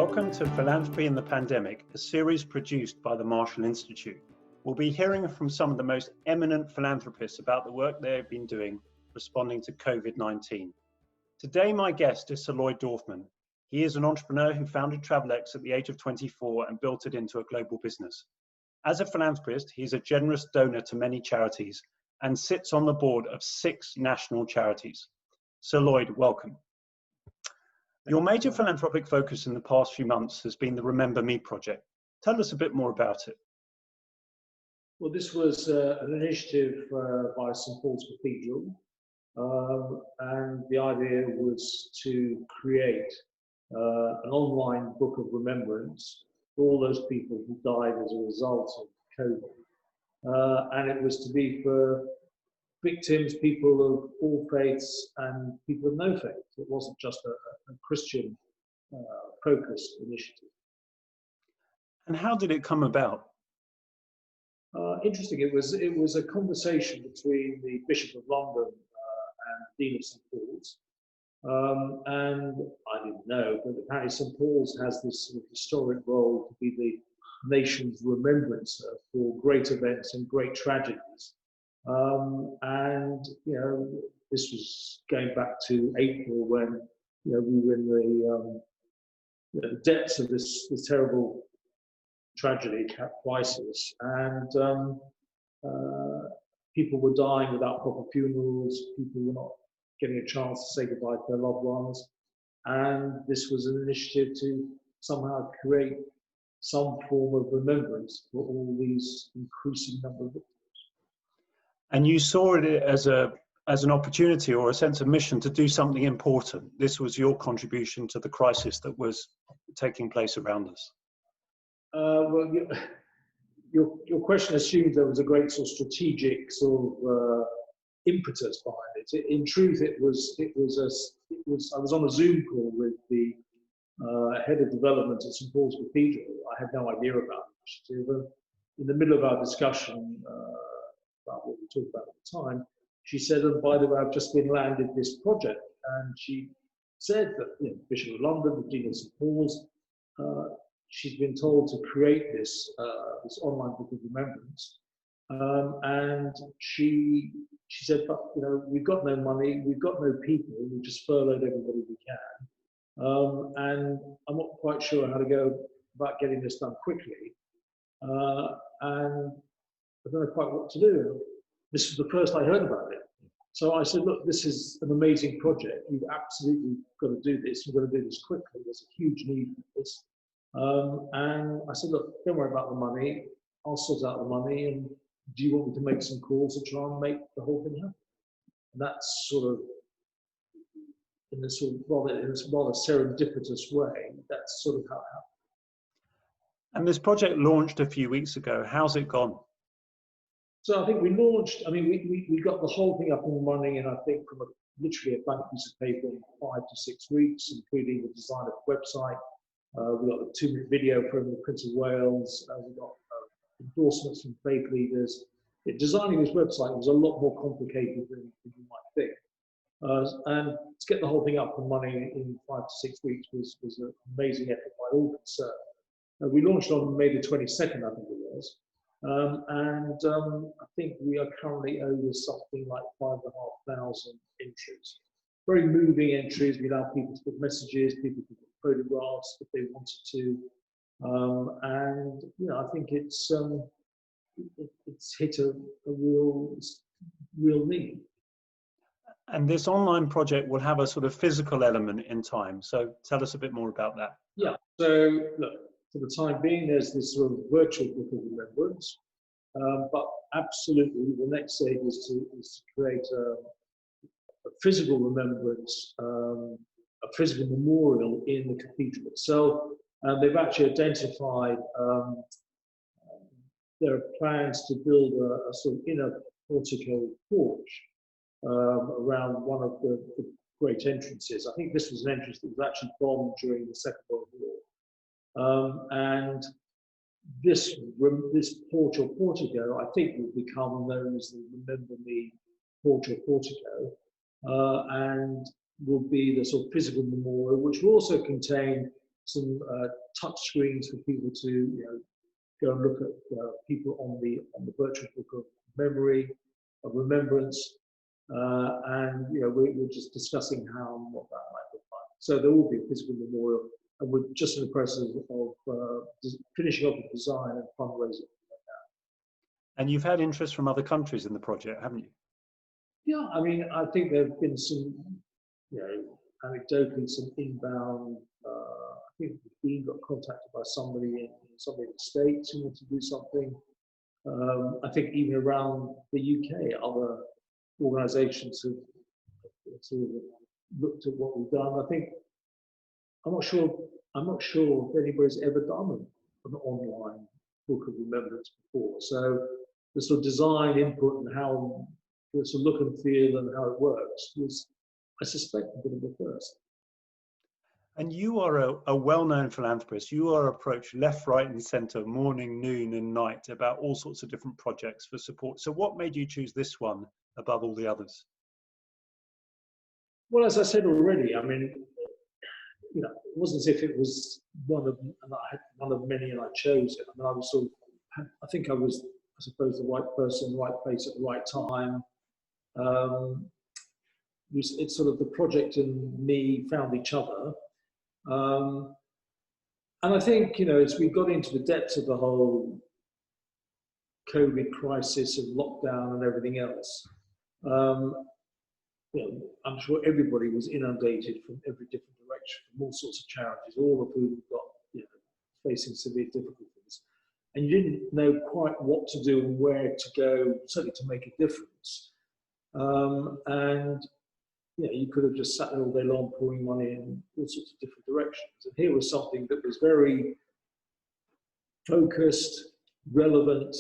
Welcome to Philanthropy in the Pandemic, a series produced by the Marshall Institute. We'll be hearing from some of the most eminent philanthropists about the work they have been doing responding to COVID-19. Today, my guest is Sir Lloyd Dorfman. He is an entrepreneur who founded Travelex at the age of 24 and built it into a global business. As a philanthropist, he is a generous donor to many charities and sits on the board of 6 national charities. Sir Lloyd, welcome. Your major philanthropic focus in the past few months has been the Remember Me project. Tell us a bit more about it. Well, this was an initiative by St Paul's Cathedral, and the idea was to create an online book of remembrance for all those people who died as a result of COVID. And it was to be for victims, people of all faiths and people of no faith. It wasn't just a Christian focused initiative. And how did it come about? Interesting. It was a conversation between the Bishop of London and Dean of St Paul's, and I didn't know, but apparently St Paul's has this sort of historic role to be the nation's remembrancer for great events and great tragedies. And this was going back to April when we were in the depths of this terrible tragedy, crisis, and people were dying without proper funerals. People were not getting a chance to say goodbye to their loved ones, and this was an initiative to somehow create some form of remembrance for all these increasing number of victims. And you saw it as an opportunity or a sense of mission to do something important. This was your contribution to the crisis that was taking place around us. Well, your question assumes there was a great sort of strategic sort of impetus behind it. In truth, I was on a Zoom call with the head of development at St Paul's Cathedral. I had no idea about the initiative. In the middle of our discussion about what we talked about at the time, she said, "And by the way, I've just been landed this project." And she said that Bishop of London, the Dean of St Paul's, she's been told to create this online book of remembrance, and she said, "But we've got no money, we've got no people, we've just furloughed everybody we can, and I'm not quite sure how to go about getting this done quickly, and I don't know quite what to do." This was the first I heard about it. So I said, "Look, this is an amazing project. You've absolutely got to do this. You've got to do this quickly. There's a huge need for this." And I said, "Look, don't worry about the money. I'll sort out the money. And do you want me to make some calls to try and make the whole thing happen?" And that's sort of, in a rather serendipitous way, that's sort of how it happened. And this project launched a few weeks ago. How's it gone? So I think we launched, we got the whole thing up and running, and I think from literally a blank piece of paper in 5 to 6 weeks, including the design of the website. We got the 2-minute video from the Prince of Wales. We got endorsements from faith leaders. Designing this website was a lot more complicated than you might think. And to get the whole thing up and running in 5 to 6 weeks was an amazing effort by all concerned. We launched on May the 22nd, I think it was. And I think we are currently over something like 5,500 entries. Very moving entries. We allow people to put messages, people to put photographs if they wanted to. And I think it's hit a real need. And this online project will have a sort of physical element in time. So tell us a bit more about that. Yeah. So look, for the time being, there's this sort of virtual book of remembrance, but absolutely the next stage is to create a physical remembrance, a physical memorial in the cathedral itself. They've actually identified there are plans to build a sort of inner portico porch around one of the great entrances. I think this was an entrance that was actually bombed during the Second World War. And this porch or portico, I think, will become known as the Remember Me porch or portico, and will be the sort of physical memorial, which will also contain some touch screens for people to go and look at people on the virtual book of memory, of remembrance, and we're just discussing how and what that might look like. So there will be a physical memorial, and we're just in the process of finishing up the design and fundraising. And you've had interest from other countries in the project, haven't you? Yeah, I mean, I think there have been some, anecdotally, some inbound. I think we got contacted by somebody in the States who wanted to do something. I think even around the UK, other organisations have sort of looked at what we've done. I'm not sure if anybody's ever done an online book of remembrance before. So the sort of design input and how the sort of look and feel and how it works was, I suspect, a bit of a first. And you are a well-known philanthropist. You are approached left, right and centre, morning, noon and night about all sorts of different projects for support. So what made you choose this one above all the others? Well, as I said already, I mean, it wasn't as if it was one of many and I chose it. I mean, I think I was, I suppose, the right person, the right place at the right time. It's sort of the project and me found each other. And I think, as we got into the depths of the whole COVID crisis and lockdown and everything else, I'm sure everybody was inundated from every different direction, from all sorts of charities, all of whom got facing severe difficulties. And you didn't know quite what to do and where to go, certainly to make a difference. And you could have just sat there all day long pouring money in all sorts of different directions. And here was something that was very focused, relevant,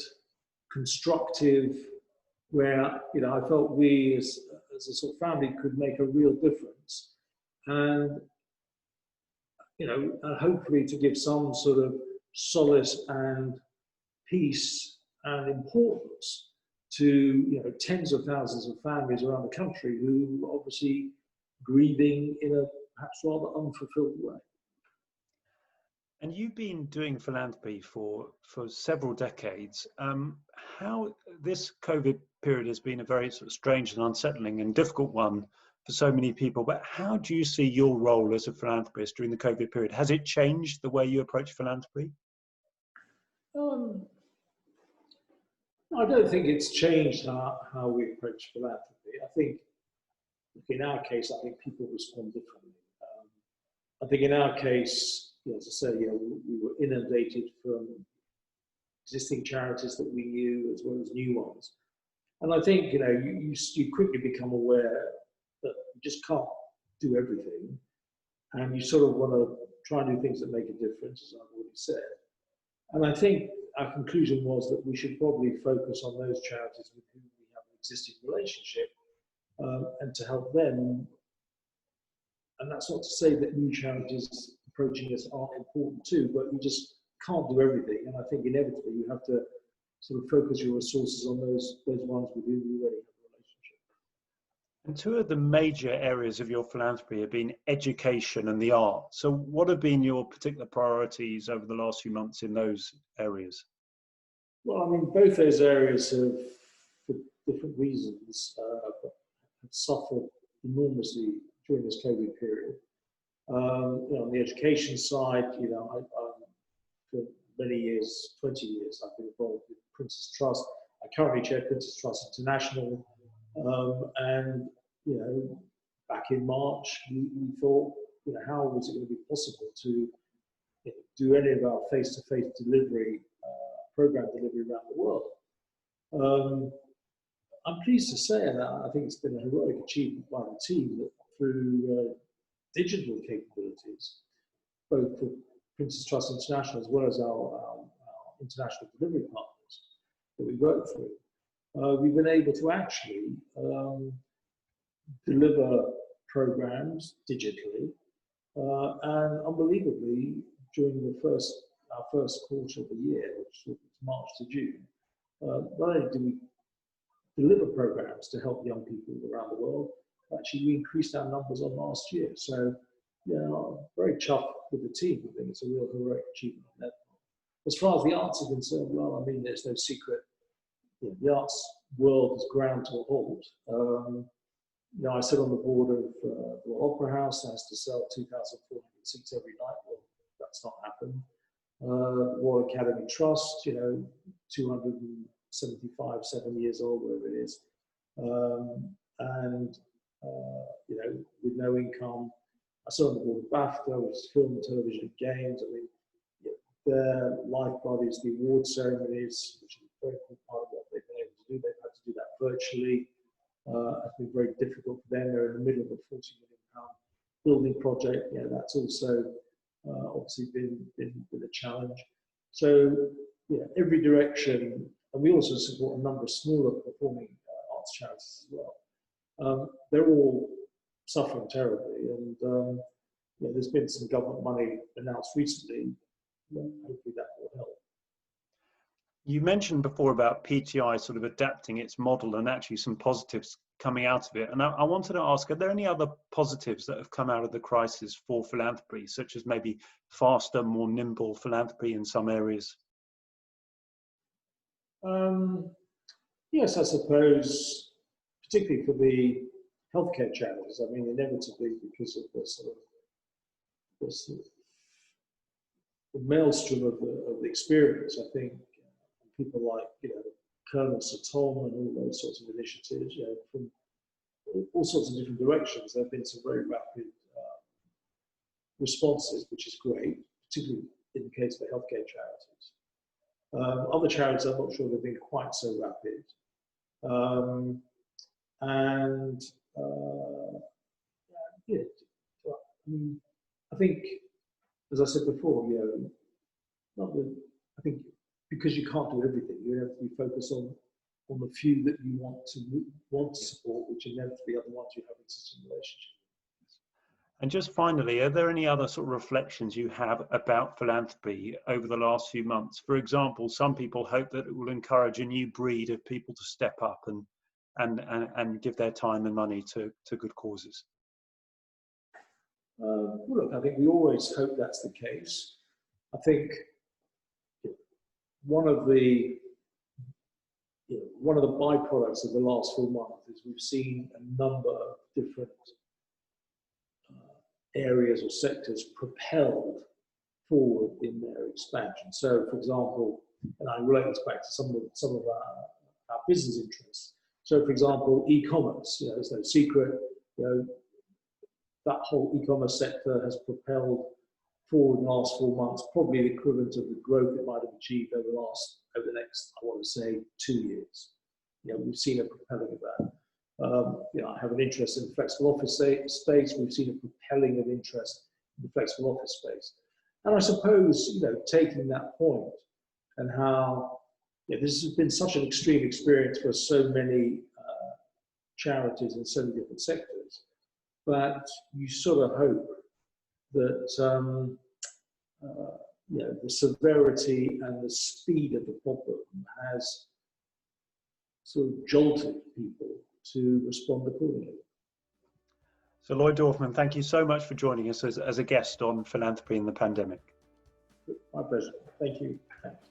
constructive, where I felt we as a sort of family could make a real difference, and and hopefully to give some sort of solace and peace and importance to tens of thousands of families around the country who are obviously grieving in a perhaps rather unfulfilled way. And you've been doing philanthropy for several decades. How this COVID period has been a very sort of strange and unsettling and difficult one for so many people, but how do you see your role as a philanthropist during the COVID period? Has it changed the way you approach philanthropy? I don't think it's changed how we approach philanthropy. I think, in our case, I think people respond differently. I think in our case, as I say, we were inundated from existing charities that we knew as well as new ones. And I think, you quickly become aware that you just can't do everything. And you sort of want to try and do things that make a difference, as I've already said. And I think our conclusion was that we should probably focus on those charities with whom we have an existing relationship and to help them. And that's not to say that new charities approaching us aren't important too, but you just can't do everything. And I think inevitably you have to sort of focus your resources on those ones with whom you already have a relationship. And two of the major areas of your philanthropy have been education and the arts. So what have been your particular priorities over the last few months in those areas? Well, I mean, both those areas have, for different reasons, have suffered enormously during this COVID period. On the education side, for many years, 20 years, I've been involved with Prince's Trust. I currently chair Prince's Trust International. And back in March, we thought, how was it going to be possible to do any of our face-to-face delivery, program delivery around the world? I'm pleased to say, and I think it's been a heroic achievement by the team, that through digital capabilities, both for Prince's Trust International as well as our international delivery partners that we work through, we've been able to actually deliver programs digitally, and unbelievably, during our first quarter of the year, which was March to June, not only do we deliver programs to help young people around the world, actually we increased our numbers on last year. So, very chuffed with the team. I think it's a real heroic achievement on that. As far as the arts are concerned, well, I mean, there's no secret. The arts world has ground to a halt. I sit on the board of the Royal Opera House, that has to sell 2,400 seats every night. Well, that's not happened. Royal Academy Trust, 275, 7 years old, whatever it is. With no income. I sit on the board of BAFTA, which is Film, Television and Games. I mean, their lifeblood is the award ceremonies, which is a very important part of what they've been able to do. They've had to do that virtually. It's been very difficult for them. They're in the middle of a £40 million building project. That's also obviously been a challenge. So, every direction, and we also support a number of smaller performing arts charities as well. They're all suffering terribly, and there's been some government money announced recently. Hopefully that will help. You mentioned before about PTI sort of adapting its model and actually some positives coming out of it. And I wanted to ask, are there any other positives that have come out of the crisis for philanthropy, such as maybe faster, more nimble philanthropy in some areas? Yes, I suppose, particularly for the healthcare charities. I mean, inevitably, because of the maelstrom of the experience, I think people like Colonel Sir Tom and all those sorts of initiatives, from all sorts of different directions, there have been some very rapid responses, which is great, particularly in the case of the healthcare charities. Other charities, I'm not sure they've been quite so rapid. I think, as I said before, I think because you can't do everything, you have to be focused on the few that you want to support, which inevitably are the ones you have existing relationship. And just finally, are there any other sort of reflections you have about philanthropy over the last few months? For example, some people hope that it will encourage a new breed of people to step up and give their time and money to good causes. Look, I think we always hope that's the case. I think one of the byproducts of the last 4 months is we've seen a number of different areas or sectors propelled forward in their expansion. So, for example, and I relate this back to some of our business interests. So, for example, e-commerce. There's no secret. That whole e-commerce sector has propelled forward in the last 4 months, probably the equivalent of the growth it might have achieved over the next, I want to say, 2 years. We've seen a propelling of that. I have an interest in the flexible office space. We've seen a propelling of interest in the flexible office space. And I suppose, taking that point and how this has been such an extreme experience for so many charities in so many different sectors, but you sort of hope that the severity and the speed of the problem has sort of jolted people to respond accordingly. So Lloyd Dorfman, thank you so much for joining us as a guest on Philanthropy in the Pandemic. My pleasure. Thank you. Thanks.